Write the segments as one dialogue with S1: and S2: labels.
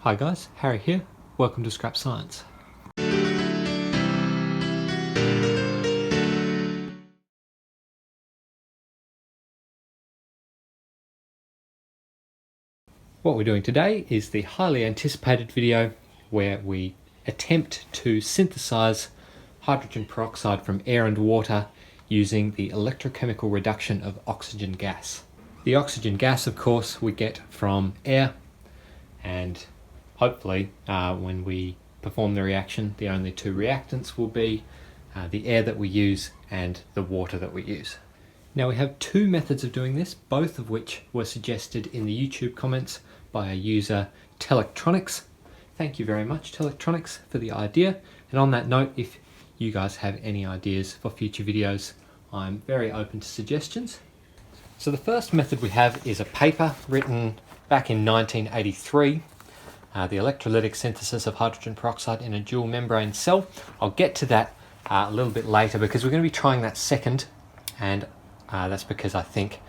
S1: Hi guys, Harry here. Welcome to Scrap Science. What we're doing today is the highly anticipated video where we attempt to synthesize hydrogen peroxide from air and water using the electrochemical reduction of oxygen gas. The oxygen gas, of course, we get from air, and hopefully when we perform the reaction, the only two reactants will be the air that we use and the water that we use. Now we have two methods of doing this, both of which were suggested in the YouTube comments by a user, Telectronics. Thank you very much, Telectronics, for the idea. And on that note, if you guys have any ideas for future videos, I'm very open to suggestions. So the first method we have is a paper written back in 1983, the electrolytic synthesis of hydrogen peroxide in a dual membrane cell. I'll get to that a little bit later because we're going to be trying that second, and that's because I think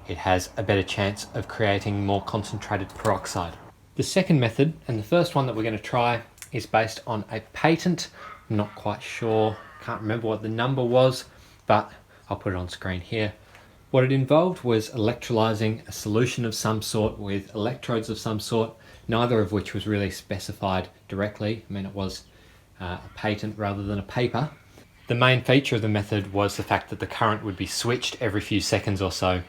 S1: it has a better chance of creating more concentrated peroxide. The second method, and the first one that we're going to try, is based on a patent. I'm not quite sure, can't remember what the number was, but I'll put it on screen here. What it involved was electrolyzing a solution of some sort with electrodes of some sort, neither of which was really specified directly. I mean, it was a patent rather than a paper. The main feature of the method was the fact that the current would be switched every few seconds or so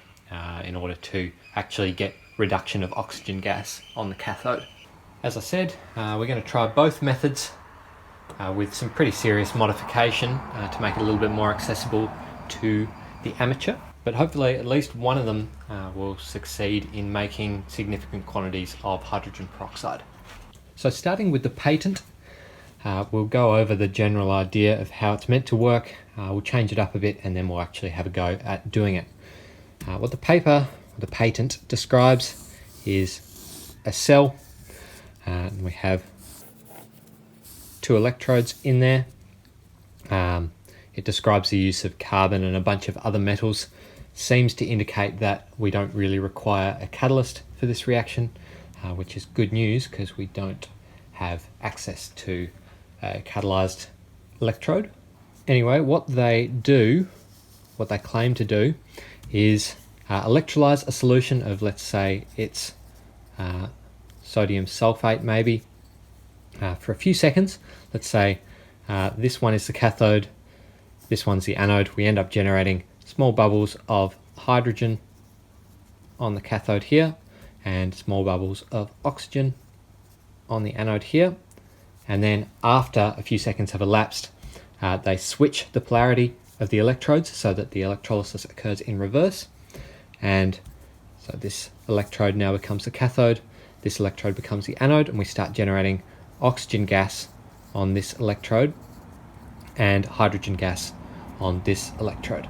S1: in order to actually get reduction of oxygen gas on the cathode. As I said, we're going to try both methods with some pretty serious modification to make it a little bit more accessible to the amateur. But hopefully at least one of them will succeed in making significant quantities of hydrogen peroxide. So starting with the patent, we'll go over the general idea of how it's meant to work. We'll change it up a bit and then we'll actually have a go at doing it. What the patent describes is a cell. And we have two electrodes in there. It describes the use of carbon and a bunch of other metals. Seems to indicate that we don't really require a catalyst for this reaction, which is good news because we don't have access to a catalyzed electrode. Anyway, what they claim to do is electrolyze a solution of, let's say it's sodium sulfate maybe, for a few seconds. Let's say this one is the cathode, this one's the anode. We end up generating small bubbles of hydrogen on the cathode here and small bubbles of oxygen on the anode here. And then after a few seconds have elapsed, they switch the polarity of the electrodes so that the electrolysis occurs in reverse. And so this electrode now becomes the cathode, this electrode becomes the anode, and we start generating oxygen gas on this electrode and hydrogen gas on this electrode.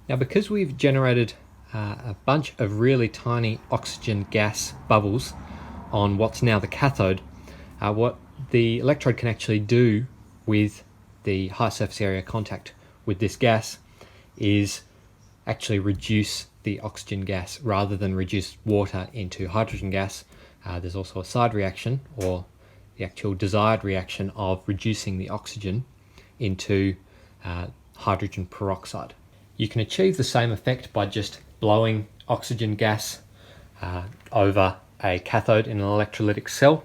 S1: Now, because we've generated a bunch of really tiny oxygen gas bubbles on what's now the cathode, what the electrode can actually do with the high surface area contact with this gas is actually reduce the oxygen gas rather than reduce water into hydrogen gas. There's also a side reaction, or the actual desired reaction of reducing the oxygen into hydrogen peroxide. You can achieve the same effect by just blowing oxygen gas over a cathode in an electrolytic cell.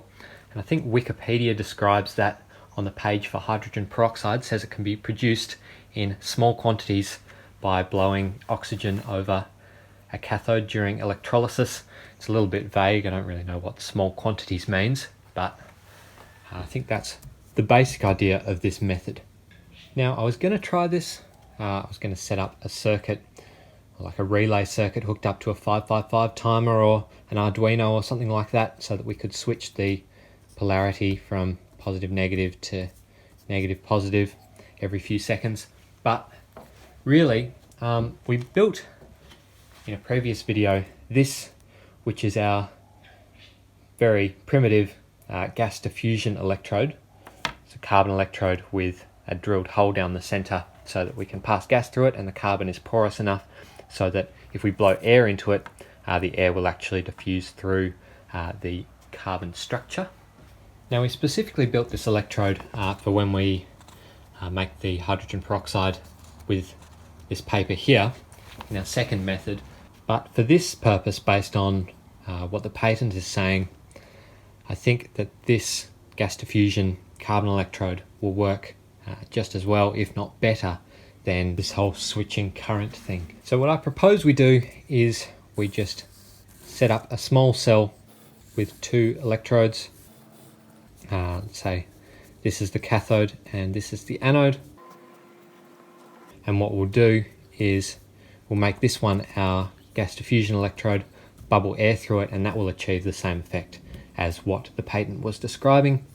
S1: And I think Wikipedia describes that on the page for hydrogen peroxide, says it can be produced in small quantities by blowing oxygen over a cathode during electrolysis. It's a little bit vague, I don't really know what small quantities means, but I think that's the basic idea of this method. Now, I was going to try this. I was going to set up a circuit, like a relay circuit hooked up to a 555 timer or an Arduino or something like that, so that we could switch the polarity from positive negative to negative positive every few seconds. But really, we built in a previous video this, which is our very primitive gas diffusion electrode. It's a carbon electrode with a drilled hole down the center so that we can pass gas through it, and the carbon is porous enough so that if we blow air into it, the air will actually diffuse through the carbon structure. Now we specifically built this electrode for when we make the hydrogen peroxide with this paper here in our second method, but for this purpose, based on what the patent is saying, I think that this gas diffusion carbon electrode will work just as well, if not better, than this whole switching current thing. So what I propose we do is we just set up a small cell with two electrodes. Say this is the cathode and this is the anode. And what we'll do is we'll make this one our gas diffusion electrode, bubble air through it, and that will achieve the same effect as what the patent was describing.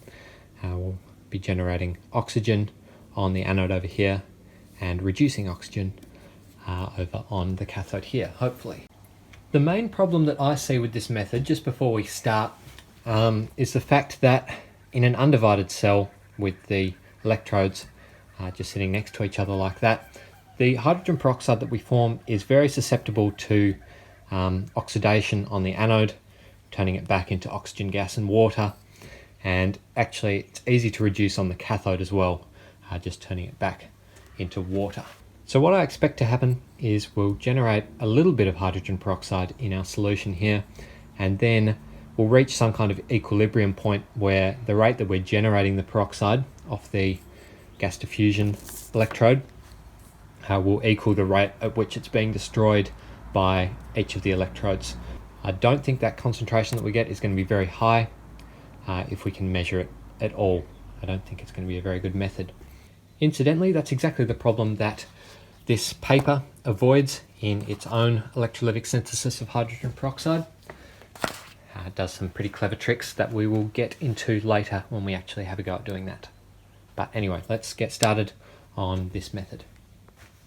S1: We'll be generating oxygen on the anode over here and reducing oxygen over on the cathode here, hopefully. The main problem that I see with this method, just before we start, is the fact that in an undivided cell with the electrodes just sitting next to each other like that, the hydrogen peroxide that we form is very susceptible to oxidation on the anode, turning it back into oxygen gas and water, and actually it's easy to reduce on the cathode as well, just turning it back into water. So what I expect to happen is we'll generate a little bit of hydrogen peroxide in our solution here, and then we'll reach some kind of equilibrium point where the rate that we're generating the peroxide off the gas diffusion electrode will equal the rate at which it's being destroyed by each of the electrodes. I don't think that concentration that we get is going to be very high if we can measure it at all. I don't think it's going to be a very good method. Incidentally, that's exactly the problem that this paper avoids in its own electrolytic synthesis of hydrogen peroxide. It does some pretty clever tricks that we will get into later when we actually have a go at doing that. But anyway, let's get started on this method.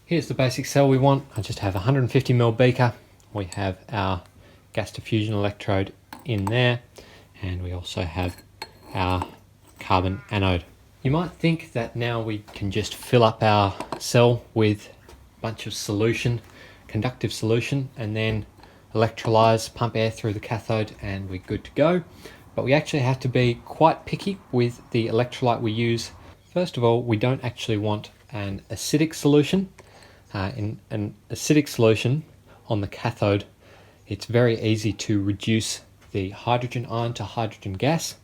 S1: Here's the basic cell we want. I just have a 150 ml beaker. We have our gas diffusion electrode in there, and we also have our carbon anode. You might think that now we can just fill up our cell with a bunch of solution, conductive solution, and then electrolyze, pump air through the cathode, and we're good to go. But we actually have to be quite picky with the electrolyte we use. First of all, we don't actually want an acidic solution. In an acidic solution on the cathode, it's very easy to reduce the hydrogen ion to hydrogen gas,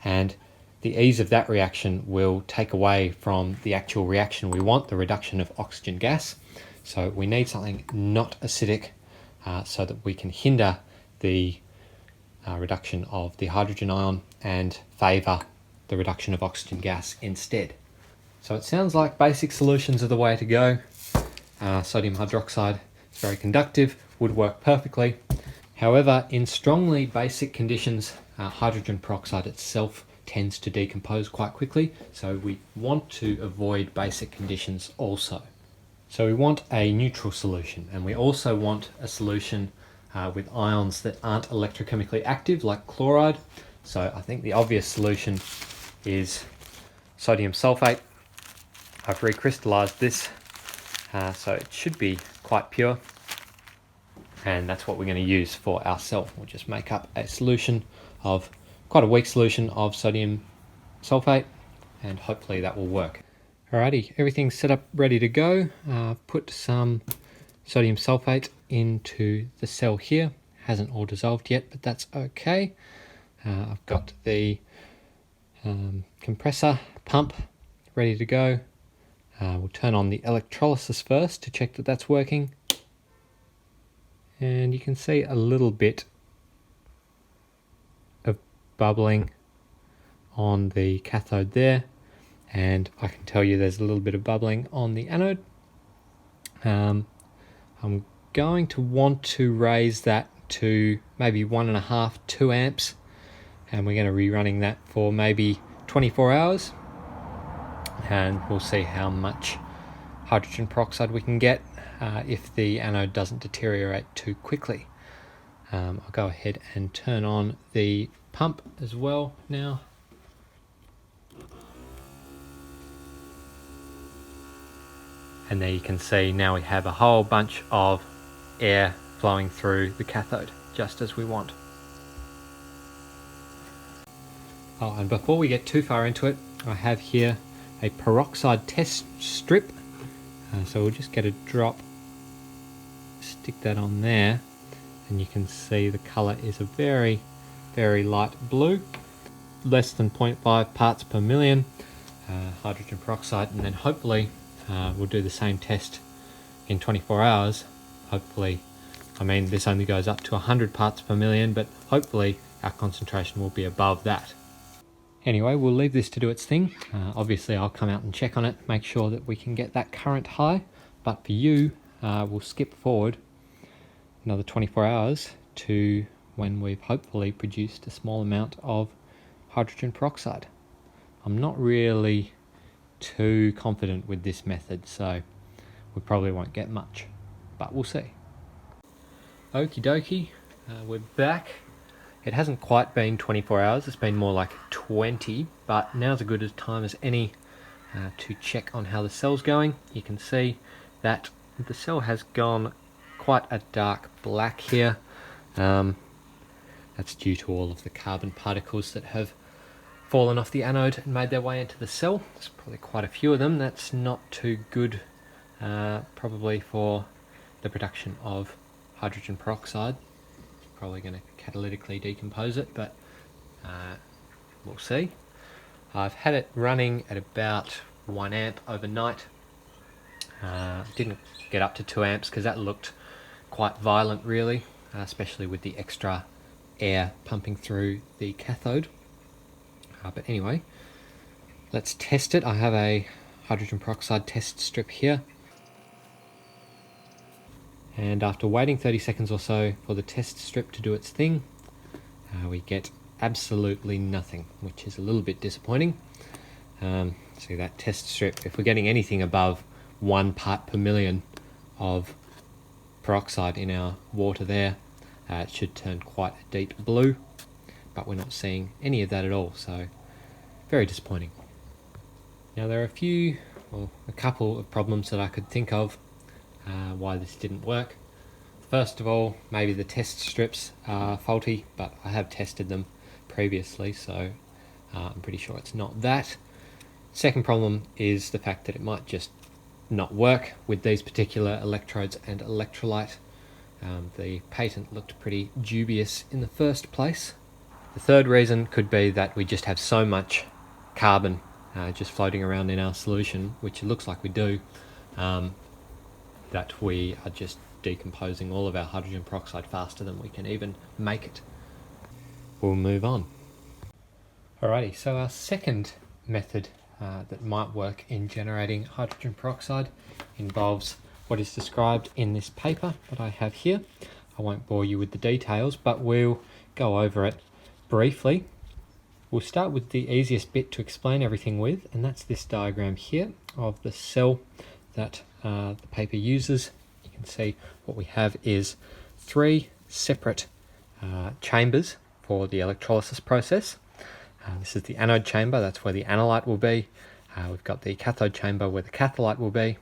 S1: and the ease of that reaction will take away from the actual reaction we want, the reduction of oxygen gas. So we need something not acidic so that we can hinder the reduction of the hydrogen ion and favour the reduction of oxygen gas instead. So it sounds like basic solutions are the way to go. Sodium hydroxide is very conductive, would work perfectly. However, in strongly basic conditions, hydrogen peroxide itself tends to decompose quite quickly, so we want to avoid basic conditions also. So we want a neutral solution, and we also want a solution with ions that aren't electrochemically active, like chloride. So I think the obvious solution is sodium sulfate. I've recrystallized this, so it should be quite pure, and that's what we're going to use for our cell. We'll just make up a solution of quite a weak solution of sodium sulfate, and hopefully that will work. Alrighty, everything's set up ready to go. Put some sodium sulfate into the cell here. Hasn't all dissolved yet, but that's okay. I've got the compressor pump ready to go. We'll turn on the electrolysis first to check that that's working. And you can see a little bit of bubbling on the cathode there, and I can tell you there's a little bit of bubbling on the anode. I'm going to want to raise that to maybe 1.5, 2 amps, and we're going to be running that for maybe 24 hours, and we'll see how much hydrogen peroxide we can get if the anode doesn't deteriorate too quickly. I'll go ahead and turn on the pump as well now. And there you can see now we have a whole bunch of air flowing through the cathode, just as we want. Oh, and before we get too far into it, I have here a peroxide test strip. So we'll just get a drop, stick that on there, and you can see the colour is a very, very light blue, less than 0.5 parts per million hydrogen peroxide, and then hopefully we'll do the same test in 24 hours. Hopefully, I mean this only goes up to 100 parts per million, but hopefully our concentration will be above that. Anyway, we'll leave this to do its thing. Obviously I'll come out and check on it, make sure that we can get that current high, but for you, we'll skip forward another 24 hours to when we've hopefully produced a small amount of hydrogen peroxide. I'm not really too confident with this method, so we probably won't get much, but we'll see. Okie dokie, we're back. It hasn't quite been 24 hours, it's been more like 20, but now's as good a time as any to check on how the cell's going. You can see that the cell has gone quite a dark black here. That's due to all of the carbon particles that have fallen off the anode and made their way into the cell. There's probably quite a few of them. That's not too good probably for the production of hydrogen peroxide. Probably going to catalytically decompose it, but we'll see. I've had it running at about 1 amp overnight. Didn't get up to 2 amps because that looked quite violent really, especially with the extra air pumping through the cathode. But anyway, let's test it. I have a hydrogen peroxide test strip here. And after waiting 30 seconds or so for the test strip to do its thing, we get absolutely nothing, which is a little bit disappointing. See that test strip, if we're getting anything above 1 part per million of peroxide in our water there, it should turn quite a deep blue, but we're not seeing any of that at all, so very disappointing. Now there are a couple of problems that I could think of why this didn't work. First of all, maybe the test strips are faulty, but I have tested them previously, so I'm pretty sure it's not that. Second problem is the fact that it might just not work with these particular electrodes and electrolyte. The patent looked pretty dubious in the first place. The third reason could be that we just have so much carbon just floating around in our solution, which it looks like we do, that we are just decomposing all of our hydrogen peroxide faster than we can even make it. We'll move on. Alrighty, so our second method that might work in generating hydrogen peroxide involves what is described in this paper that I have here. I won't bore you with the details, but we'll go over it briefly. We'll start with the easiest bit to explain everything with, and that's this diagram here of the cell that the paper uses. You can see what we have is 3 separate chambers for the electrolysis process. This is the anode chamber, that's where the analyte will be. We've got the cathode chamber where the catholyte will be.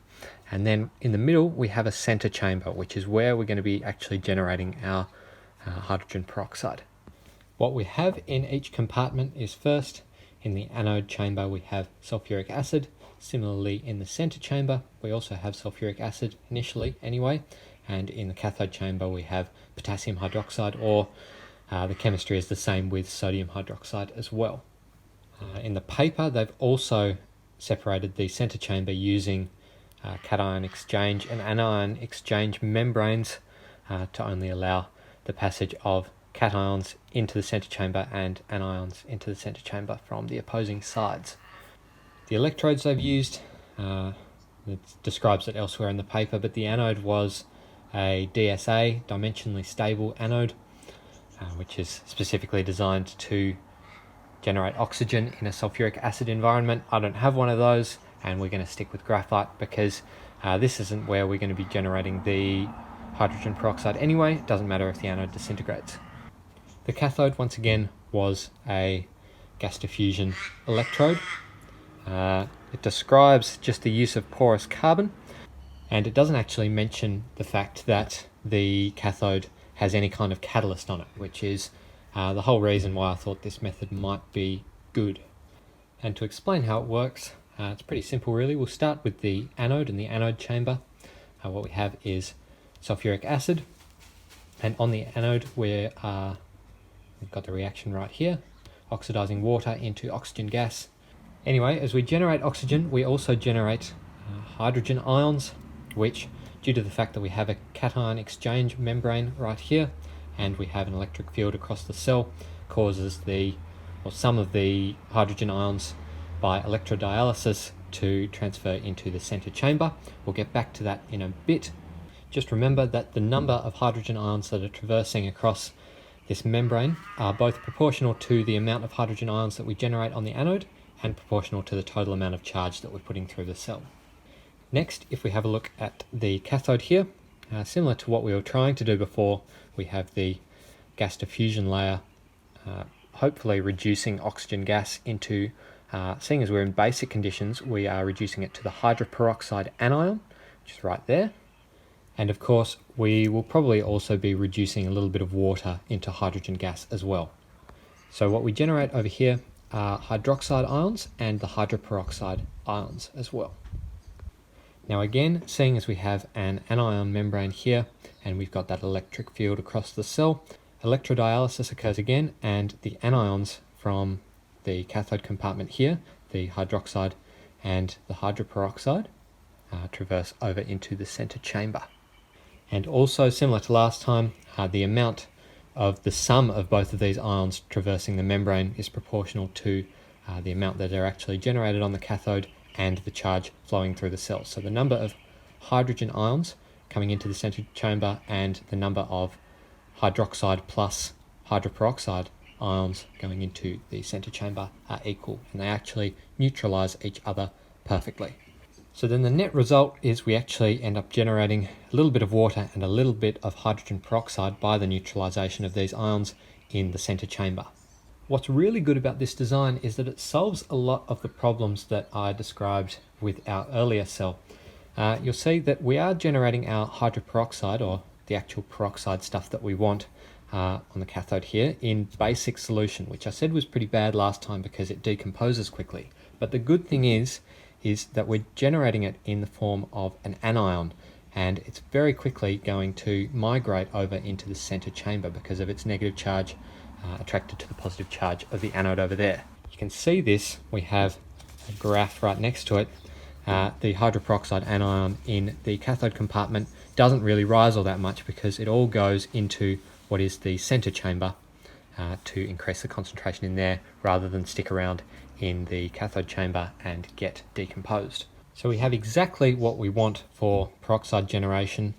S1: And then in the middle we have a center chamber, which is where we're going to be actually generating our hydrogen peroxide. What we have in each compartment is, first, in the anode chamber we have sulfuric acid. Similarly, in the center chamber we also have sulfuric acid initially anyway, and in the cathode chamber we have potassium hydroxide, or the chemistry is the same with sodium hydroxide as well. In the paper they've also separated the center chamber using cation exchange and anion exchange membranes to only allow the passage of cations into the center chamber and anions into the center chamber from the opposing sides. The electrodes they've used, it describes it elsewhere in the paper, but the anode was a DSA, dimensionally stable anode, which is specifically designed to generate oxygen in a sulfuric acid environment. I don't have one of those, and we're going to stick with graphite because this isn't where we're going to be generating the hydrogen peroxide anyway. It doesn't matter if the anode disintegrates. The cathode, once again, was a gas diffusion electrode. It describes just the use of porous carbon, and it doesn't actually mention the fact that the cathode has any kind of catalyst on it, which is the whole reason why I thought this method might be good. And to explain how it works, it's pretty simple really. We'll start with the anode and the anode chamber. What we have is sulfuric acid, and on the anode we've got the reaction right here, oxidizing water into oxygen gas. Anyway, as we generate oxygen, we also generate hydrogen ions, which, due to the fact that we have a cation exchange membrane right here, and we have an electric field across the cell, causes some of the hydrogen ions by electrodialysis to transfer into the center chamber. We'll get back to that in a bit. Just remember that the number of hydrogen ions that are traversing across this membrane are both proportional to the amount of hydrogen ions that we generate on the anode and proportional to the total amount of charge that we're putting through the cell. Next, if we have a look at the cathode here, similar to what we were trying to do before, we have the gas diffusion layer, hopefully reducing oxygen gas into, seeing as we're in basic conditions, we are reducing it to the hydroperoxide anion, which is right there. And of course, we will probably also be reducing a little bit of water into hydrogen gas as well. So what we generate over here are hydroxide ions and the hydroperoxide ions as well. Now again, seeing as we have an anion membrane here and we've got that electric field across the cell, electrodialysis occurs again, and the anions from the cathode compartment here, the hydroxide and the hydroperoxide, traverse over into the center chamber. And also, similar to last time, the amount of the sum of both of these ions traversing the membrane is proportional to the amount that are actually generated on the cathode and the charge flowing through the cell. So the number of hydrogen ions coming into the center chamber and the number of hydroxide plus hydroperoxide ions going into the center chamber are equal, and they actually neutralize each other perfectly. So then the net result is we actually end up generating a little bit of water and a little bit of hydrogen peroxide by the neutralization of these ions in the center chamber. What's really good about this design is that it solves a lot of the problems that I described with our earlier cell. You'll see that we are generating our hydroperoxide, or the actual peroxide stuff that we want on the cathode here, in basic solution, which I said was pretty bad last time because it decomposes quickly. But the good thing is that we're generating it in the form of an anion, and it's very quickly going to migrate over into the center chamber because of its negative charge attracted to the positive charge of the anode over there. You can see this, we have a graph right next to it. The hydroperoxide anion in the cathode compartment doesn't really rise all that much because it all goes into what is the center chamber to increase the concentration in there rather than stick around in the cathode chamber and get decomposed. So we have exactly what we want for peroxide generation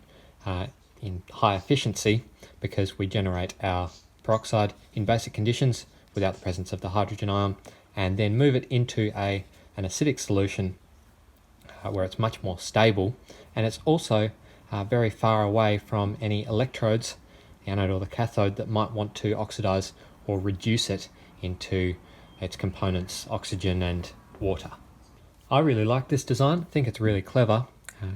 S1: in high efficiency, because we generate our peroxide in basic conditions without the presence of the hydrogen ion and then move it into an acidic solution where it's much more stable, and it's also very far away from any electrodes, the anode or the cathode, that might want to oxidize or reduce it into its components, oxygen and water. I really like this design. I think it's really clever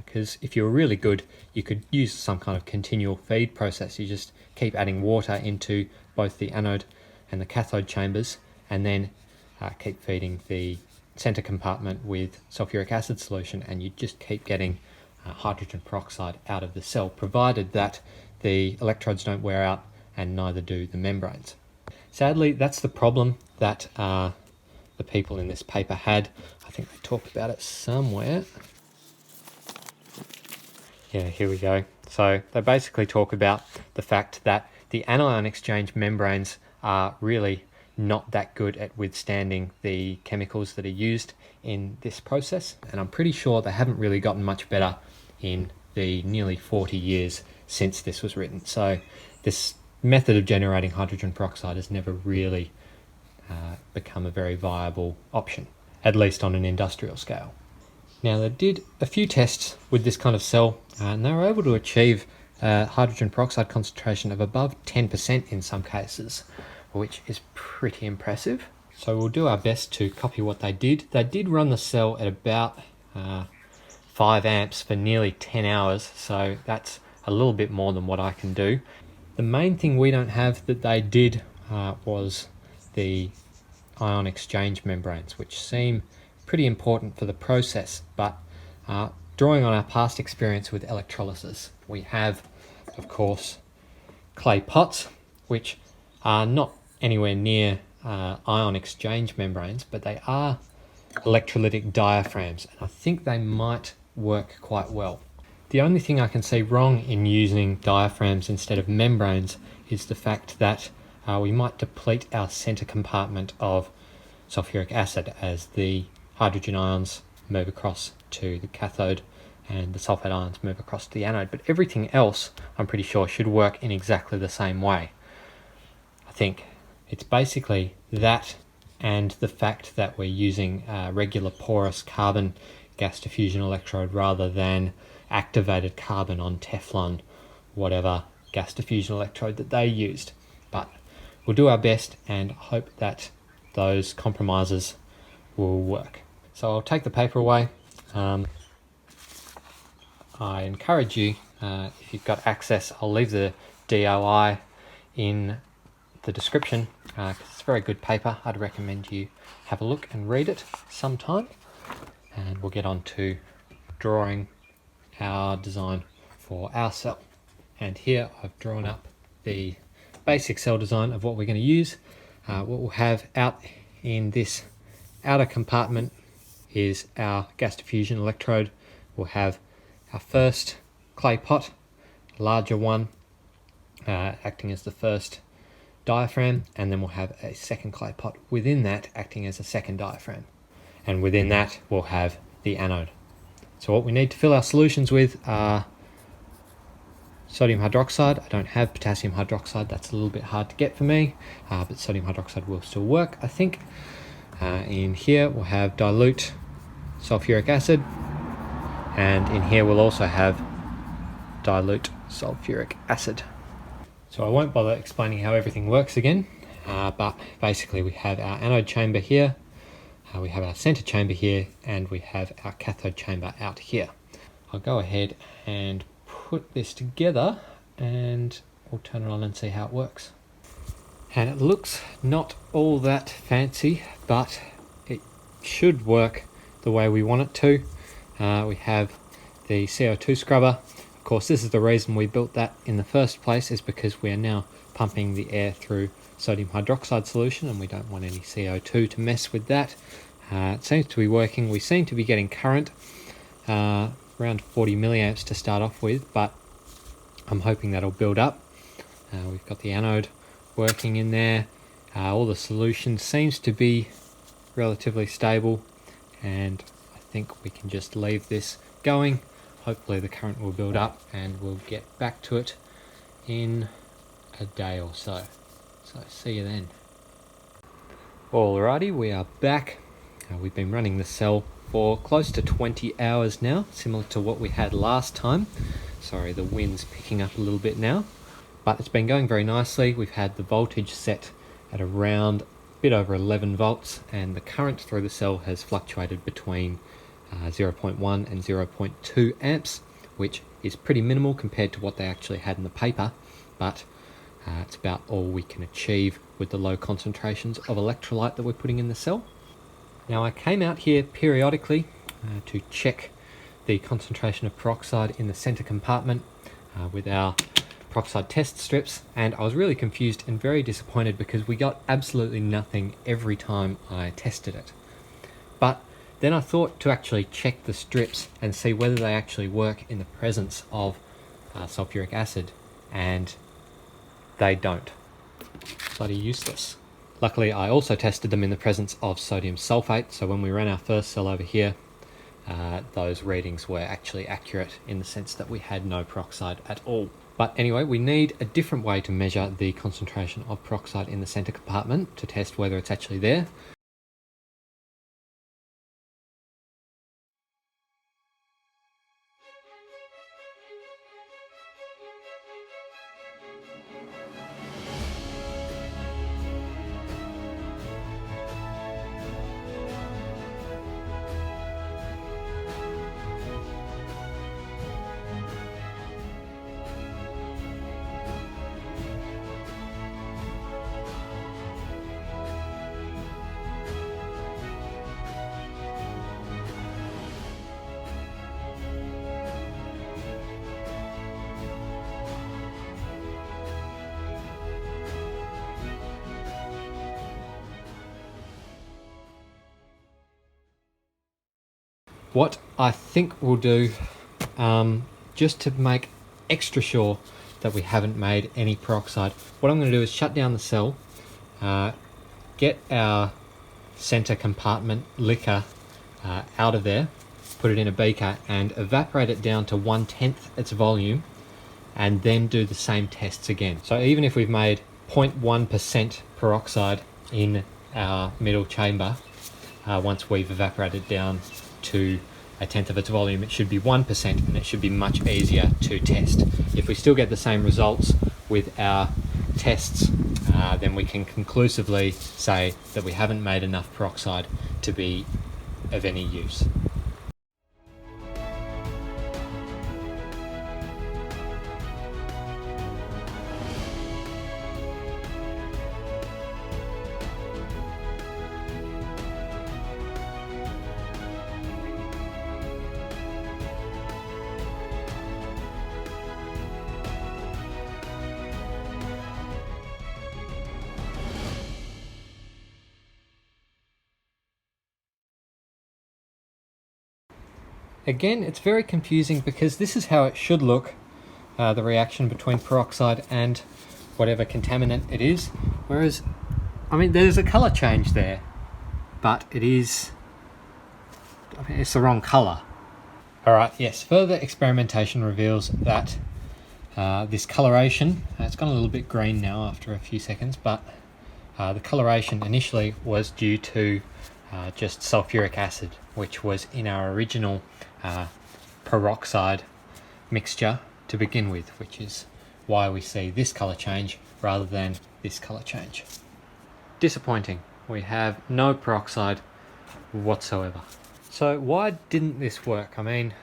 S1: because if you were really good, you could use some kind of continual feed process. You just keep adding water into both the anode and the cathode chambers, and then keep feeding the center compartment with sulfuric acid solution, and you just keep getting hydrogen peroxide out of the cell, provided that the electrodes don't wear out and neither do the membranes. Sadly, that's the problem that the people in this paper had. I think they talked about it somewhere. Yeah, here we go. So they basically talk about the fact that the anion exchange membranes are really not that good at withstanding the chemicals that are used in this process, and I'm pretty sure they haven't really gotten much better in the nearly 40 years since this was written. So this method of generating hydrogen peroxide has never really become a very viable option, at least on an industrial scale. Now, they did a few tests with this kind of cell, and they were able to achieve hydrogen peroxide concentration of above 10% in some cases, which is pretty impressive. So we'll do our best to copy what they did. They did run the cell at about 5 amps for nearly 10 hours, so that's a little bit more than what I can do. The main thing we don't have that they did was the ion exchange membranes, which seem pretty important for the process. But drawing on our past experience with electrolysis, we have, of course, clay pots, which are not anywhere near ion exchange membranes, but they are electrolytic diaphragms, and I think they might work quite well. The only thing I can see wrong in using diaphragms instead of membranes is the fact that we might deplete our center compartment of sulfuric acid as the hydrogen ions move across to the cathode and the sulfate ions move across to the anode. But everything else, I'm pretty sure, should work in exactly the same way. I think it's basically that and the fact that we're using regular porous carbon gas diffusion electrode rather than activated carbon on Teflon, whatever gas diffusion electrode that they used. But we'll do our best and hope that those compromises will work. So I'll take the paper away. I encourage you, if you've got access, I'll leave the DOI in the description because it's very good paper. I'd recommend you have a look and read it sometime, and we'll get on to drawing our design for our cell. And here I've drawn up the basic cell design of what we're going to use. What we'll have out in this outer compartment is our gas diffusion electrode. We'll have our first clay pot, a larger one, acting as the first diaphragm, and then we'll have a second clay pot within that acting as a second diaphragm, and within that we'll have the anode. So what we need to fill our solutions with are sodium hydroxide. I don't have potassium hydroxide, that's a little bit hard to get for me, but sodium hydroxide will still work, I think. In here we'll have dilute sulfuric acid, and in here we'll also have dilute sulfuric acid. So I won't bother explaining how everything works again, but basically we have our anode chamber here, we have our center chamber here, and we have our cathode chamber out here. I'll go ahead and put this together and we'll turn it on and see how it works. And it looks not all that fancy, but it should work the way we want it to. We have the CO2 scrubber. Of course, this is the reason we built that in the first place, is because we are now pumping the air through sodium hydroxide solution and we don't want any CO2 to mess with that. It seems to be working. We seem to be getting current, around 40 milliamps to start off with, but I'm hoping that'll build up. We've got the anode working in there. All the solution seems to be relatively stable, and I think we can just leave this going. Hopefully the current will build up and we'll get back to it in a day or so. So see you then. Alrighty, we are back. We've been running the cell for close to 20 hours now, similar to what we had last time. Sorry, the wind's picking up a little bit now, but it's been going very nicely. We've had the voltage set at around a bit over 11 volts, and the current through the cell has fluctuated between 0.1 and 0.2 amps, which is pretty minimal compared to what they actually had in the paper, but it's about all we can achieve with the low concentrations of electrolyte that we're putting in the cell. Now I came out here periodically to check the concentration of peroxide in the center compartment with our peroxide test strips, and I was really confused and very disappointed because we got absolutely nothing every time I tested it. But then I thought to actually check the strips and see whether they actually work in the presence of sulfuric acid, and they don't. Bloody useless. Luckily I also tested them in the presence of sodium sulfate, so when we ran our first cell over here, those readings were actually accurate in the sense that we had no peroxide at all. But anyway, we need a different way to measure the concentration of peroxide in the center compartment to test whether it's actually there. What I think we'll do, just to make extra sure that we haven't made any peroxide, what I'm going to do is shut down the cell, get our center compartment liquor out of there, put it in a beaker and evaporate it down to 1/10 its volume, and then do the same tests again. So even if we've made 0.1% peroxide in our middle chamber, once we've evaporated down to 1/10 of its volume, it should be 1%, and it should be much easier to test. If we still get the same results with our tests, then we can conclusively say that we haven't made enough peroxide to be of any use. Again, it's very confusing because this is how it should look, the reaction between peroxide and whatever contaminant it is. Whereas, I mean, there's a colour change there, but it's the wrong colour. Alright, yes, further experimentation reveals that this coloration, it's gone a little bit green now after a few seconds, but the coloration initially was due to just sulfuric acid, which was in our original peroxide mixture to begin with, which is why we see this colour change rather than this colour change. Disappointing. We have no peroxide whatsoever. So why didn't this work? I mean,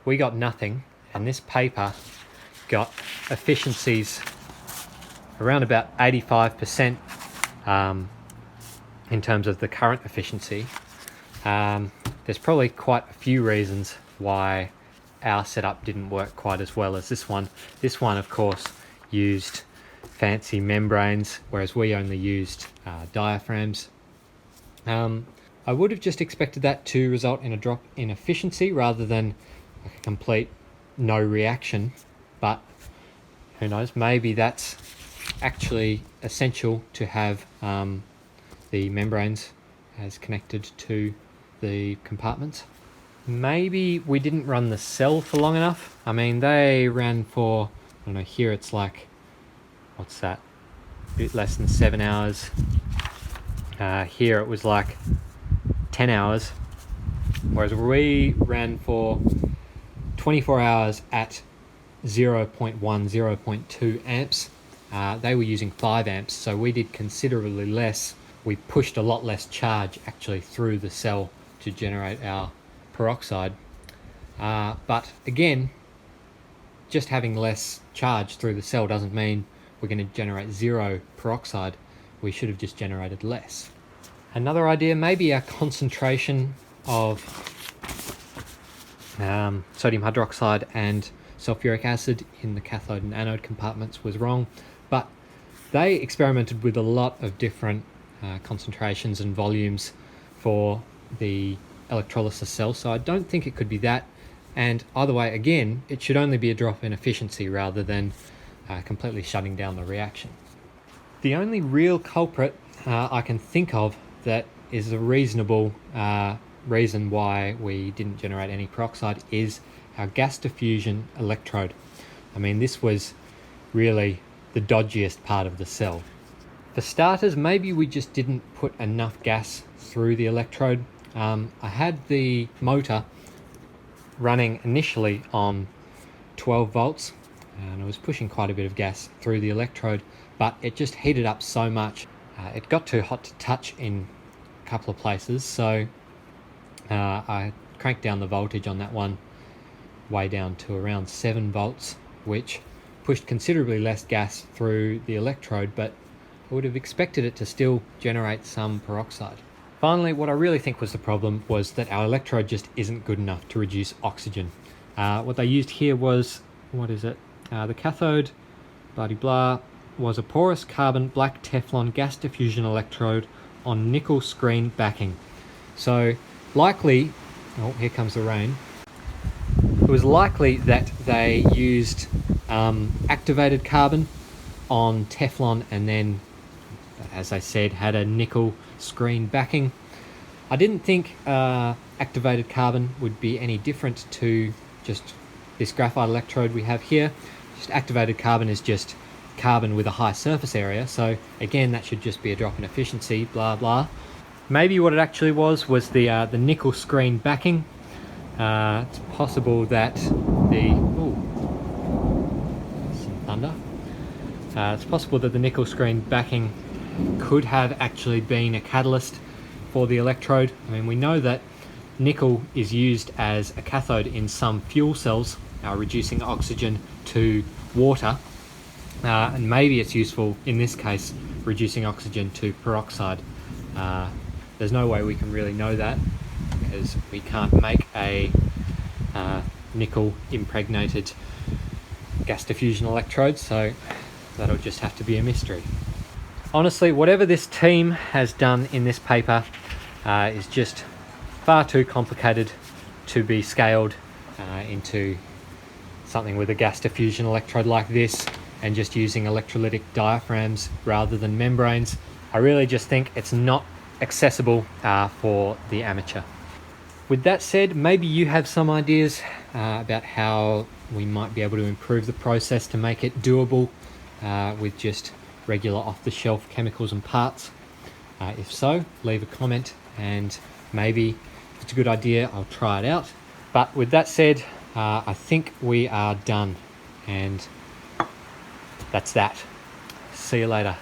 S1: we got nothing, and this paper got efficiencies around about 85% in terms of the current efficiency. There's probably quite a few reasons why our setup didn't work quite as well as this one. This one, of course, used fancy membranes, whereas we only used diaphragms. I would have just expected that to result in a drop in efficiency rather than a complete no reaction, but who knows, maybe that's actually essential to have the membranes as connected to the compartments. Maybe we didn't run the cell for long enough. I mean, they ran for, I don't know, here it's like, what's that, a bit less than 7 hours. Here it was like 10 hours, whereas we ran for 24 hours at 0.1, 0.2 amps. They were using 5 amps, so we did considerably less. We pushed a lot less charge actually through the cell to generate our peroxide. But again, just having less charge through the cell doesn't mean we're going to generate zero peroxide. We should have just generated less. Another idea, maybe our concentration of sodium hydroxide and sulfuric acid in the cathode and anode compartments was wrong, but they experimented with a lot of different concentrations and volumes for the electrolysis cell, so I don't think it could be that. And either way, again, it should only be a drop in efficiency rather than completely shutting down the reaction. The only real culprit I can think of that is a reasonable reason why we didn't generate any peroxide is our gas diffusion electrode. I mean, this was really the dodgiest part of the cell. For starters, maybe we just didn't put enough gas through the electrode. I had the motor running initially on 12 volts and I was pushing quite a bit of gas through the electrode, but it just heated up so much. It got too hot to touch in a couple of places, so I cranked down the voltage on that one way down to around 7 volts, which pushed considerably less gas through the electrode, but I would have expected it to still generate some peroxide. Finally, what I really think was the problem was that our electrode just isn't good enough to reduce oxygen. What they used here was, the cathode, blah-de-blah, was a porous carbon black Teflon gas diffusion electrode on nickel screen backing. So likely Oh, here comes the rain. It was likely that they used activated carbon on Teflon and then, as I said, had a nickel screen backing. I didn't think activated carbon would be any different to just this graphite electrode we have here. Just activated carbon is just carbon with a high surface area, so again that should just be a drop in efficiency, blah blah. Maybe what it actually was the nickel screen backing. It's possible that some thunder. It's possible that the nickel screen backing could have actually been a catalyst for the electrode. I mean, we know that nickel is used as a cathode in some fuel cells, reducing oxygen to water, and maybe it's useful in this case, reducing oxygen to peroxide. There's no way we can really know that because we can't make a nickel impregnated gas diffusion electrode, so that'll just have to be a mystery. Honestly, whatever this team has done in this paper is just far too complicated to be scaled into something with a gas diffusion electrode like this and just using electrolytic diaphragms rather than membranes. I really just think it's not accessible for the amateur. With that said, maybe you have some ideas about how we might be able to improve the process to make it doable with just regular off-the-shelf chemicals and parts. If so, leave a comment and maybe if it's a good idea, I'll try it out. But with that said, I think we are done, and that's that. See you later.